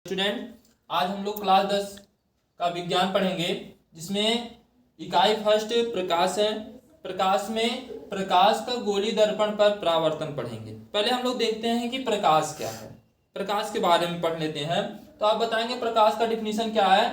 Student, आज हम लोग क्लास 10 का विज्ञान पढ़ेंगे, जिसमें इकाई फर्स्ट प्रकाश है। प्रकाश में प्रकाश का गोलीय दर्पण पर परावर्तन पढ़ेंगे। पहले हम लोग देखते हैं कि प्रकाश क्या है, प्रकाश के बारे में पढ़ लेते हैं। तो आप बताएंगे प्रकाश का डिफिनीशन क्या है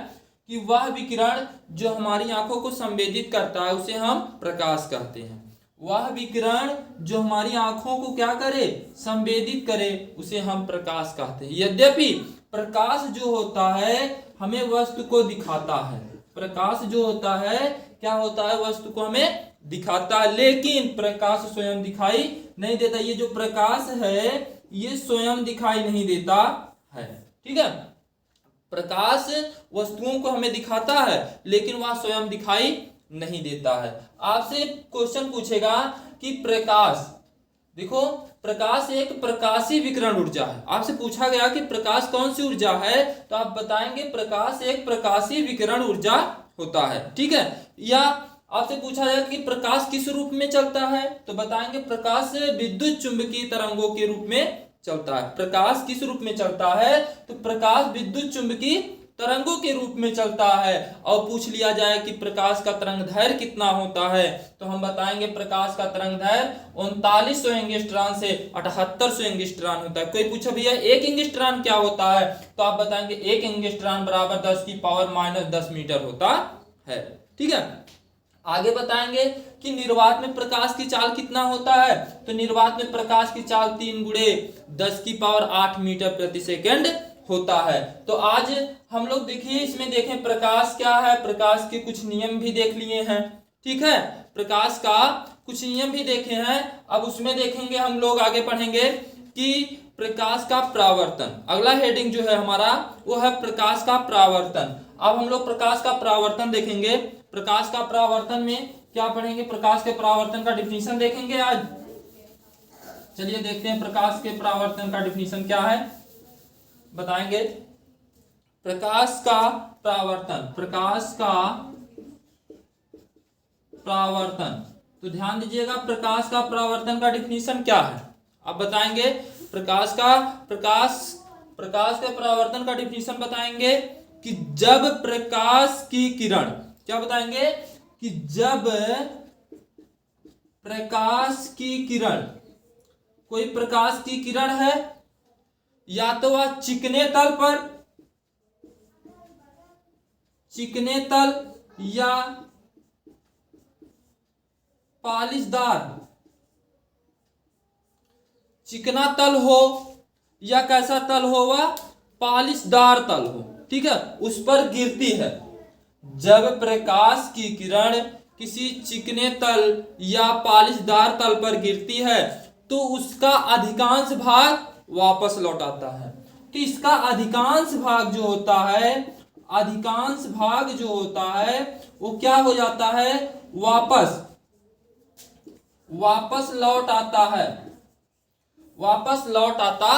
कि वह विकिरण जो हमारी आंखों को संवेदित करता है उसे हम प्रकाश कहते हैं। वह विकिरण जो हमारी आंखों को क्या करे, संवेदित करे, उसे हम प्रकाश कहते हैं। यद्यपि प्रकाश जो होता है हमें वस्तु को दिखाता है, प्रकाश जो होता है क्या होता है, वस्तु को हमें दिखाता है, लेकिन प्रकाश स्वयं दिखाई नहीं देता। ये जो प्रकाश है ये स्वयं दिखाई नहीं देता है। ठीक है, प्रकाश वस्तुओं को हमें दिखाता है लेकिन वह स्वयं दिखाई नहीं देता है। आपसे क्वेश्चन पूछेगा कि प्रकाश, देखो प्रकाश एक प्रकाशीय विकिरण ऊर्जा है। आपसे पूछा गया कि प्रकाश कौन सी ऊर्जा है, तो आप बताएंगे प्रकाश एक प्रकाशीय विकिरण ऊर्जा होता है। ठीक है, या आपसे पूछा जाए कि प्रकाश किस रूप में चलता है, तो बताएंगे प्रकाश विद्युत चुंबकीय तरंगों के रूप में चलता है। प्रकाश किस रूप में चलता है, तो प्रकाश विद्युत चुंबकीय तरंगों के रूप में चलता है। और पूछ लिया जाए कि प्रकाश का तरंगदैर्घ्य कितना होता है, तो हम बताएंगे प्रकाश का तरंगदैर्घ्य 3900 एंगस्ट्रॉन से 7800 एंगस्ट्रॉन होता है। कोई पूछा भैया एक एंगस्ट्रॉन क्या होता है, तो आप बताएंगे एक एंगस्ट्रॉन बराबर 10⁻⁻10 मीटर होता है। ठीक है, आगे बताएंगे कि निर्वात में प्रकाश की चाल कितना होता है, तो निर्वात में प्रकाश की चाल 3 × 10⁸ मीटर प्रति सेकेंड होता है। तो आज हम लोग देखिए इसमें देखें प्रकाश क्या है, प्रकाश के कुछ नियम भी देख लिए हैं। ठीक है, प्रकाश का कुछ नियम भी देखे हैं। अब उसमें देखेंगे हम लोग, आगे पढ़ेंगे कि प्रकाश का परावर्तन। अगला हेडिंग जो है हमारा वो है प्रकाश का परावर्तन। अब हम लोग प्रकाश का परावर्तन देखेंगे। प्रकाश का परावर्तन में क्या पढ़ेंगे, प्रकाश के परावर्तन का डिफिनीशन देखेंगे आज। चलिए देखते हैं प्रकाश के परावर्तन का डिफिनीशन क्या है, बताएंगे। प्रकाश का परावर्तन, प्रकाश का परावर्तन, तो ध्यान दीजिएगा प्रकाश का परावर्तन का डिफिनीशन क्या है। अब बताएंगे प्रकाश के परावर्तन का डिफिनीशन बताएंगे कि जब प्रकाश की किरण, क्या बताएंगे कि जब प्रकाश की किरण, कोई प्रकाश की किरण है या तो वह चिकने तल या पालिशदार, चिकना तल हो या कैसा तल हो, वह पालिशदार तल हो, ठीक है, उस पर गिरती है। जब प्रकाश की किरण किसी चिकने तल या पालिशदार तल पर गिरती है तो उसका अधिकांश भाग वापस लौट आता है। तो इसका अधिकांश भाग जो होता है, अधिकांश भाग जो होता है वो क्या हो जाता है, वापस लौट आता है, वापस लौट आता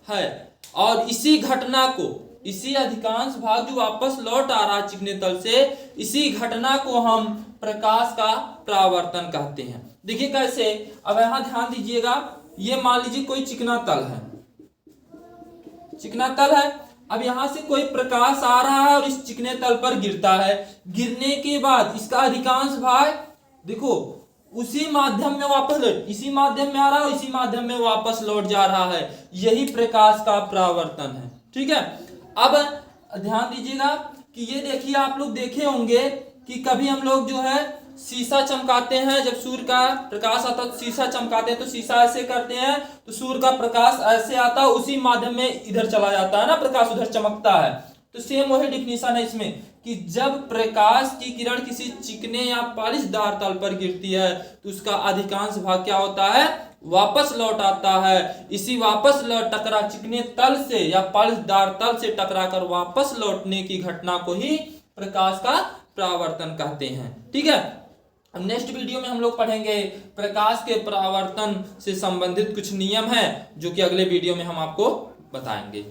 है। और इसी घटना को, इसी अधिकांश भाग जो वापस लौट आ रहा है चिकने तल से, इसी घटना को हम प्रकाश का परावर्तन कहते हैं। देखिए कैसे, अब यहां ध्यान दीजिएगा, ये मान लीजिए कोई चिकना तल है, चिकना तल है। अब यहां से कोई प्रकाश आ रहा है और इस चिकने तल पर गिरता है। गिरने के बाद इसका अधिकांश भाग देखो उसी माध्यम में वापस लौट, इसी माध्यम में आ रहा है, इसी माध्यम में वापस लौट जा रहा है। यही प्रकाश का परावर्तन है। ठीक है, अब ध्यान दीजिएगा कि ये देखिए, आप लोग देखे होंगे कि कभी हम लोग जो है शीशा चमकाते हैं, जब सूर्य का प्रकाश आता है तो शीशा चमकाते हैं, तो शीशा ऐसे करते हैं तो सूर्य का प्रकाश ऐसे आता है, उसी माध्यम में इधर चला जाता है ना, प्रकाश उधर चमकता है। तो सेम वही डिफिनीशन है इसमें कि जब प्रकाश की किरण किसी चिकने या पालिशदार तल पर गिरती है तो उसका अधिकांश भाग क्या होता है, वापस लौट आता है। इसी वापस लौट टकरा चिकने तल से या पालिशदार तल से टकराकर वापस लौटने की घटना को ही प्रकाश का परावर्तन कहते हैं। ठीक है, नेक्स्ट वीडियो में हम लोग पढ़ेंगे प्रकाश के परावर्तन से संबंधित कुछ नियम हैं जो कि अगले वीडियो में हम आपको बताएंगे।